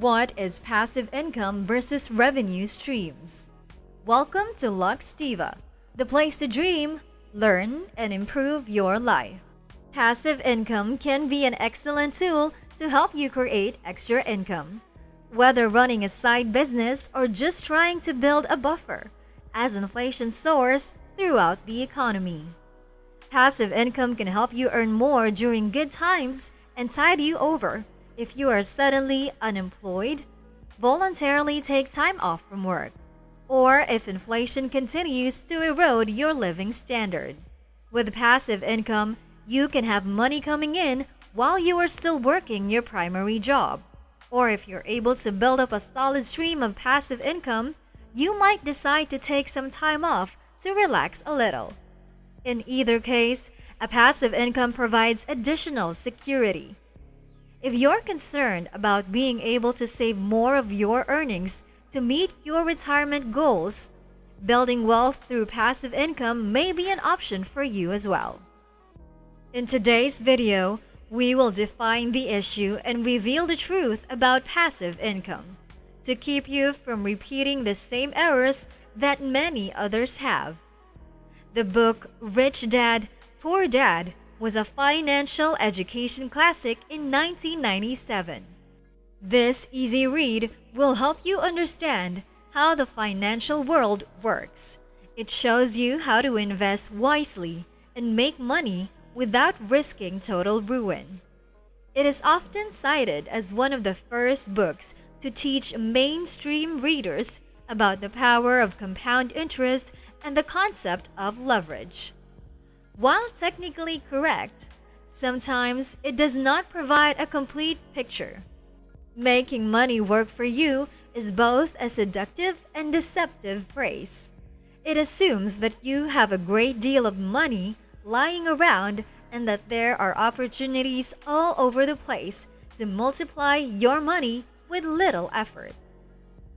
What is passive income versus revenue streams? Welcome to Lux Diva, the place to dream, learn, and improve your life. Passive income can be an excellent tool to help you create extra income, whether running a side business or just trying to build a buffer as inflation soars throughout the economy. Passive income can help you earn more during good times and tide you over if you are suddenly unemployed, voluntarily take time off from work, or if inflation continues to erode your living standard. With passive income, you can have money coming in while you are still working your primary job. Or if you're able to build up a solid stream of passive income, you might decide to take some time off to relax a little. In either case, a passive income provides additional security. If you're concerned about being able to save more of your earnings to meet your retirement goals, building wealth through passive income may be an option for you as well. In today's video, we will define the issue and reveal the truth about passive income to keep you from repeating the same errors that many others have. The book Rich Dad, Poor Dad was a financial education classic in 1997. This easy read will help you understand how the financial world works. It shows you how to invest wisely and make money without risking total ruin. It is often cited as one of the first books to teach mainstream readers about the power of compound interest and the concept of leverage. While technically correct, sometimes it does not provide a complete picture. Making money work for you is both a seductive and deceptive phrase. It assumes that you have a great deal of money lying around and that there are opportunities all over the place to multiply your money with little effort.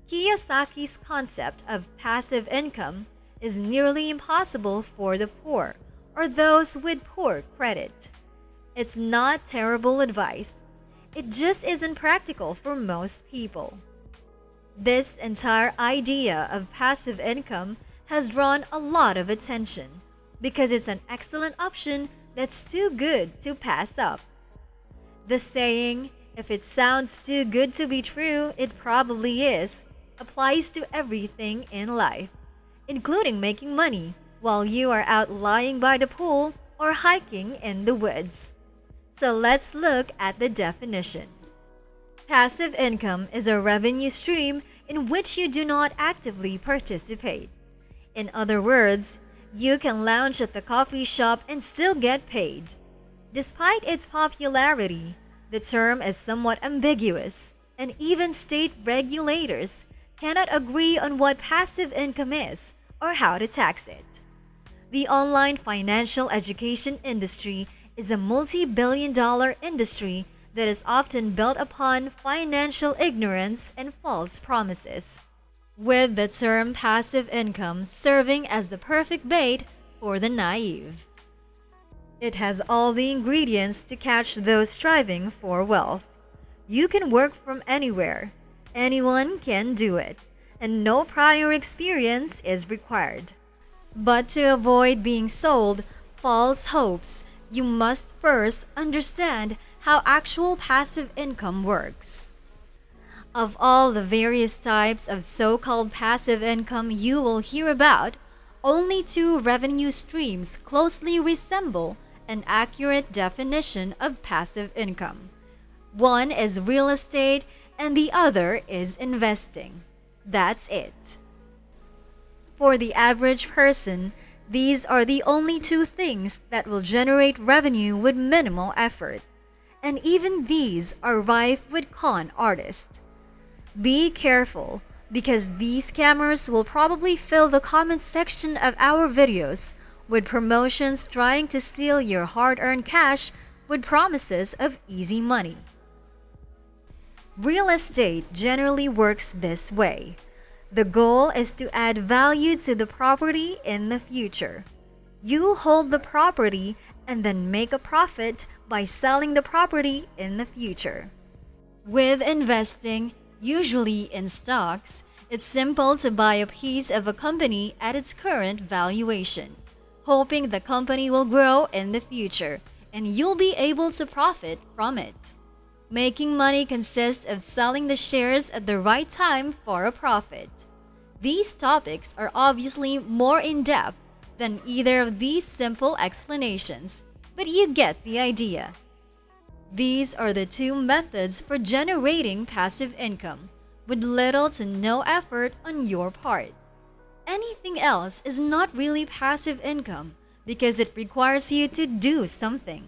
Kiyosaki's concept of passive income is nearly impossible for the poor or those with poor credit. It's not terrible advice. It just isn't practical for most people. This entire idea of passive income has drawn a lot of attention because it's an excellent option that's too good to pass up. The saying, "If it sounds too good to be true, it probably is," applies to everything in life, including making money while you are out lying by the pool or hiking in the woods. So let's look at the definition. Passive income is a revenue stream in which you do not actively participate. In other words, you can lounge at the coffee shop and still get paid. Despite its popularity, the term is somewhat ambiguous, and even state regulators cannot agree on what passive income is or how to tax it. The online financial education industry is a multi-billion-dollar industry that is often built upon financial ignorance and false promises, with the term passive income serving as the perfect bait for the naive. It has all the ingredients to catch those striving for wealth. You can work from anywhere. Anyone can do it, and no prior experience is required. But to avoid being sold false hopes, you must first understand how actual passive income works. Of all the various types of so-called passive income you will hear about, only two revenue streams closely resemble an accurate definition of passive income. One is real estate and the other is investing. That's it. For the average person, these are the only two things that will generate revenue with minimal effort. And even these are rife with con artists. Be careful, because these scammers will probably fill the comment section of our videos with promotions trying to steal your hard-earned cash with promises of easy money. Real estate generally works this way. The goal is to add value to the property in the future. You hold the property and then make a profit by selling the property in the future. With investing, Usually in stocks, it's simple to buy a piece of a company at its current valuation, hoping the company will grow in the future and you'll be able to profit from it. Making money consists of selling the shares at the right time for a profit. These topics are obviously more in depth than either of these simple explanations, but you get the idea. These are the two methods for generating passive income with little to no effort on your part. Anything else is not really passive income because it requires you to do something.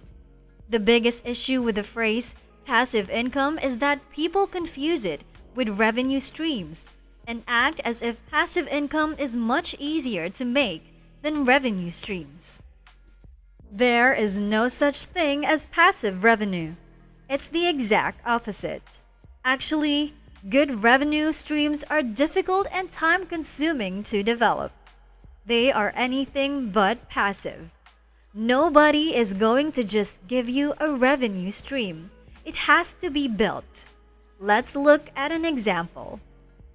The biggest issue with the phrase passive income is that people confuse it with revenue streams and act as if passive income is much easier to make than revenue streams. There is no such thing as passive revenue. It's the exact opposite. Actually, good revenue streams are difficult and time consuming to develop. They are anything but passive. Nobody is going to just give you a revenue stream. It has to be built. Let's look at an example.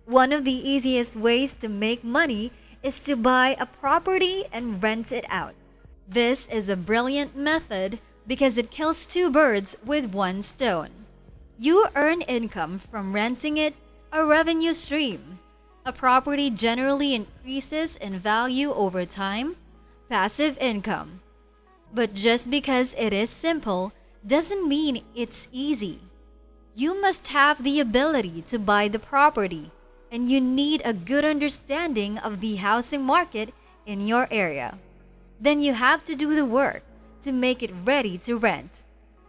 One of the easiest ways to make money is to buy a property and rent it out. This is a brilliant method because it kills two birds with one stone. You earn income from renting it, a revenue stream. A property generally increases in value over time, passive income. But just because it is simple doesn't mean it's easy. You must have the ability to buy the property, and you need a good understanding of the housing market in your area. Then you have to do the work to make it ready to rent.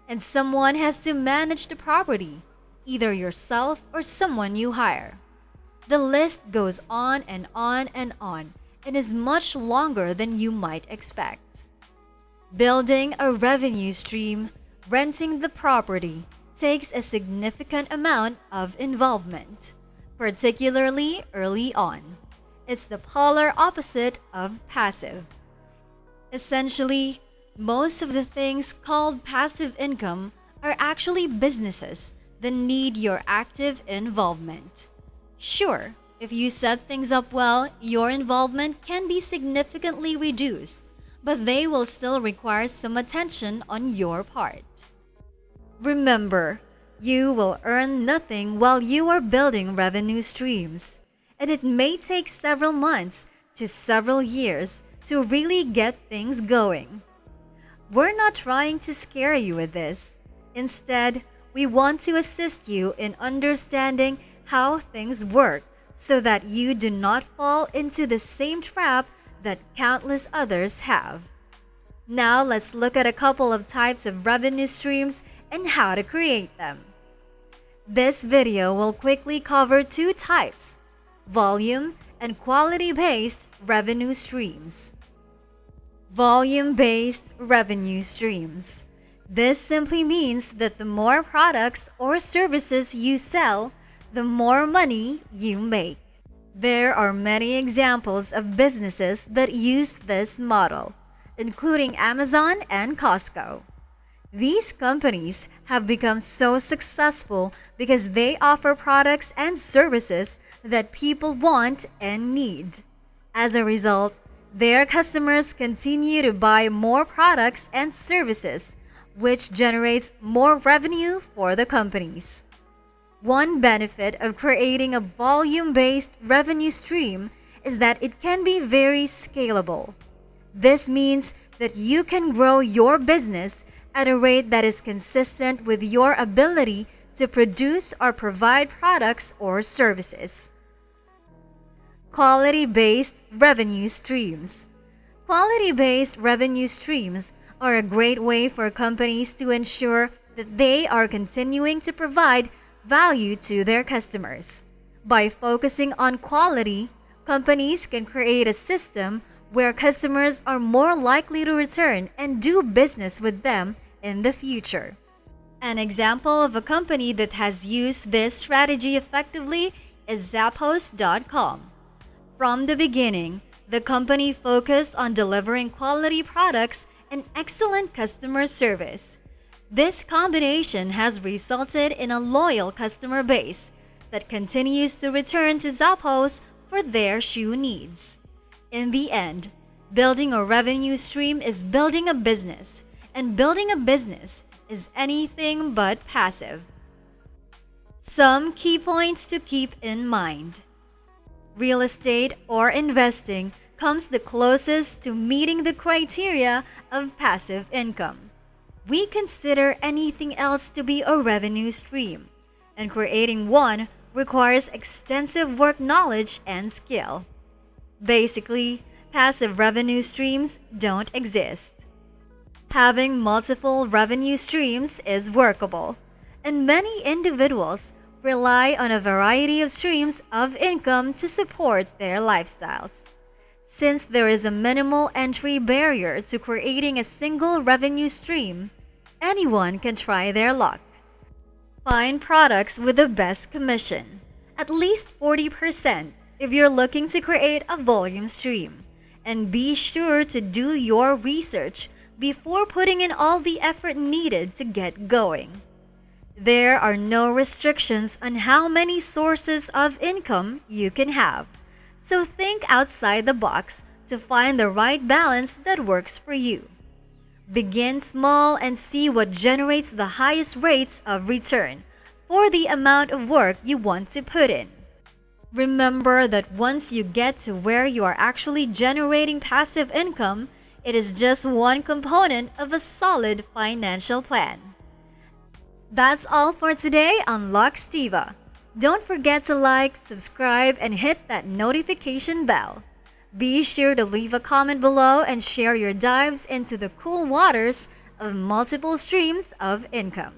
And someone has to manage the property, either yourself or someone you hire. The list goes on and on and on, and is much longer than you might expect. Building a revenue stream, renting the property, takes a significant amount of involvement, particularly early on. It's the polar opposite of passive. Essentially, most of the things called passive income are actually businesses that need your active involvement. Sure, if you set things up well, your involvement can be significantly reduced, but they will still require some attention on your part. Remember, you will earn nothing while you are building revenue streams, and it may take several months to several years to really get things going. We're not trying to scare you with this. Instead, we want to assist you in understanding how things work so that you do not fall into the same trap that countless others have. Now let's look at a couple of types of revenue streams and how to create them. This video will quickly cover two types: volume and quality-based revenue streams. Volume-based revenue streams. This simply means that the more products or services you sell, the more money you make. There are many examples of businesses that use this model, including Amazon and Costco. These companies have become so successful because they offer products and services that people want and need. As a result, their customers continue to buy more products and services, which generates more revenue for the companies. One benefit of creating a volume-based revenue stream is that it can be very scalable. This means that you can grow your business at a rate that is consistent with your ability to produce or provide products or services. Quality-based revenue streams. Quality-based revenue streams are a great way for companies to ensure that they are continuing to provide value to their customers. By focusing on quality, companies can create a system where customers are more likely to return and do business with them in the future. An example of a company that has used this strategy effectively is Zappos.com. From the beginning, the company focused on delivering quality products and excellent customer service. This combination has resulted in a loyal customer base that continues to return to Zappos for their shoe needs. In the end, building a revenue stream is building a business, and building a business is anything but passive. Some key points to keep in mind. Real estate or investing comes the closest to meeting the criteria of passive income. We consider anything else to be a revenue stream, and creating one requires extensive work knowledge and skill. Basically, passive revenue streams don't exist. Having multiple revenue streams is workable, and many individuals rely on a variety of streams of income to support their lifestyles. Since there is a minimal entry barrier to creating a single revenue stream, anyone can try their luck. Find products with the best commission, at least 40% if you're looking to create a volume stream. And be sure to do your research before putting in all the effort needed to get going. There are no restrictions on how many sources of income you can have, so think outside the box to find the right balance that works for you. Begin small and see what generates the highest rates of return for the amount of work you want to put in. Remember that once you get to where you are actually generating passive income, it is just one component of a solid financial plan. That's all for today on Luxtiva. Don't forget to like, subscribe, and hit that notification bell. Be sure to leave a comment below and share your dives into the cool waters of multiple streams of income.